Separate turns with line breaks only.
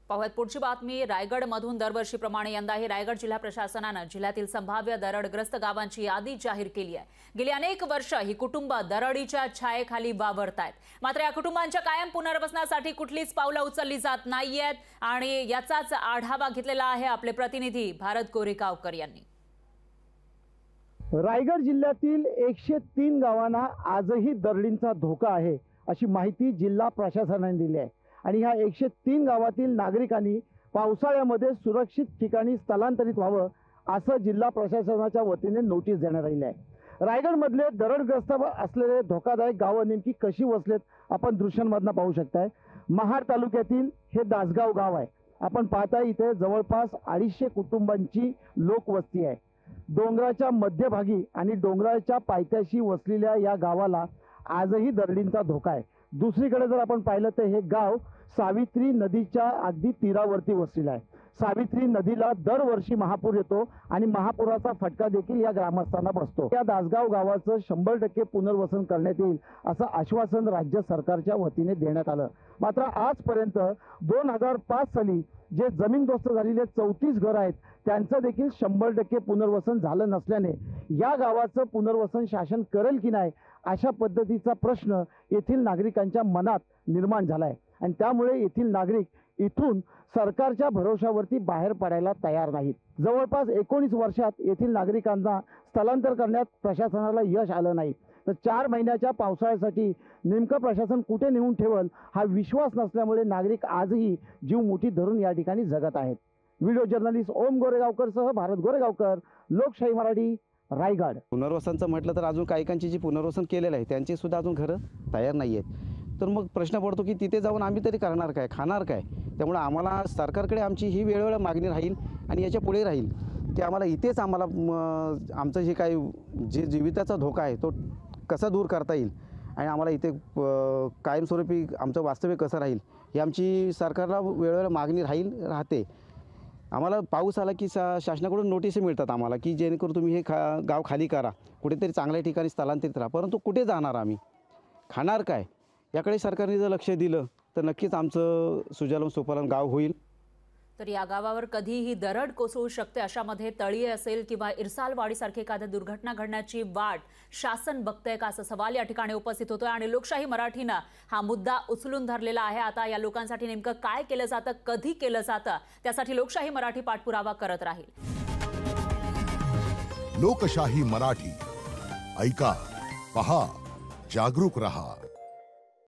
पाहुयात पुढची बातमी। रायगडमधून दरवर्षीप्रमाणे यंदाही रायगड जिल्हा प्रशासनाने जिल्ह्यातील संभाव्य दरडग्रस्त गावांची यादी जाहीर केली आहे। गेली अनेक वर्ष ही कुटुंब दरडीच्या छायेखाली वावरतायत। मात्र या कुटुंबांच्या कायम पुनर्वसनासाठी कुठलीच पावलं उचलली जात नाहीयेत आणि याचाच आढावा घेतलेला आहे आपले प्रतिनिधी भारत गोरेगावकर यांनी।
रायगड जिल्ह्यातील 103 गावांना आजही दरडींचा धोका आहे अशी माहिती जिल्हा प्रशासनाने दिली आहे आणि ह्या 103 गावातील नागरिकांनी पावसाळ्यामध्ये सुरक्षित ठिकाणी स्थलांतरित व्हावं असं जिल्हा प्रशासनाच्या वतीने नोटीस देण्यात आली आहे। रायगडमधले दरडग्रस्त असलेले धोकादायक गावं नेमकी कशी वसलेत आपण दृश्यांमधून पाहू शकताय। महाड तालुक्यातील हे दासगाव गाव आहे। आपण पाहताय इथे जवळपास 250 कुटुंबांची लोकवस्ती आहे। डोंगराच्या मध्यभागी आणि डोंगराच्या पायथ्याशी वसलेल्या या गावाला आजही दरडींचा धोका आहे। दुसरीकडे जर आपण पाहिलं तर हे गाव सावित्री नदीच्या अगदी तीरावरती वसलेलं आहे। सावित्री नदीला दरवर्षी महापूर येतो आणि महापुराचा फटका देखील या ग्रामस्थांना बसतो। या दासगाव गावाचं 100% पुनर्वसन करण्यात येईल असं आश्वासन राज्य सरकारच्या वतीने देण्यात आलं। मात्र आजपर्यंत 2005 साली जे जमीनदोस्त झालेले 34 घर आहेत त्यांचं देखील 100% पुनर्वसन झालं नसल्याने या गावाचं पुनर्वसन शासन करेल की नाही अशा पद्धतीचा प्रश्न येथील नागरिकांच्या मनात निर्माण झाला आहे आणि त्यामुळे येथील नागरिक इथून सरकारच्या भरोशावरती बाहेर पडायला तयार नाहीत। जवळपास 19 वर्षात येथील नागरिकांना स्थलांतर करण्यात प्रशासनाला यश आलं नाही। तर 4 महिन्याच्या पावसाळ्यासाठी नेमकं प्रशासन कुठे नेऊन ठेवल हा विश्वास नसल्यामुळे नागरिक आजही जीव मुठीत धरून या ठिकाणी जगत आहेत। व्हिडिओ जर्नलिस्ट ओम गोरेगावकर सह भारत गोरेगावकर, लोकशाही मराठी, रायगड।
पुनर्वसनचं म्हटलं तर अजून काहीकांची जी पुनर्वसन केलेलं आहे त्यांची सुद्धा अजून घरं तयार नाही आहेत। तर मग प्रश्न पडतो की तिथे जाऊन आम्ही तरी करणार काय, खाणार काय? त्यामुळे आम्हाला सरकारकडे आमची ही वेळोवेळ मागणी राहील आणि याच्या पुढे राहील की आम्हाला इथेच आम्हाला आमचं जे काही जे जीविताचा धोका आहे तो कसा दूर करता येईल आणि आम्हाला इथे कायमस्वरूपी आमचं वास्तव्य कसं राहील ही आमची सरकारला वेळोवेळ मागणी राहते। आम्हाला पाऊस आला की शासनाकडून नोटीस मिळतात आम्हाला की जेणेकरून तुम्ही हे गाव खाली करा, कुठेतरी चांगल्या ठिकाणी स्थलांतरित राहा। परंतु कुठे जाणार आम्ही, खाणार काय याकडे सरकारने जर लक्ष दिलं तर नक्कीच आमचं सुजलाम सुफलाम गाव होईल।
तर या गावावर कधीही दरड कोसळू शकते अशामध्ये तळी असेल किंवा इरसालवाडीसारखी एखादी दुर्घटना घडण्याची वाट शासन बघतंय का असा सवाल या ठिकाणी उपस्थित होतोय आणि लोकशाही मराठीनं हा मुद्दा उचलून धरलेला आहे। आता या लोकांसाठी नेमकं काय केलं जातं, कधी केलं जातं त्यासाठी लोकशाही मराठी पाठपुरावा करत राहील।
लोकशाही मराठी ऐका, पहा, जागरूक रहा।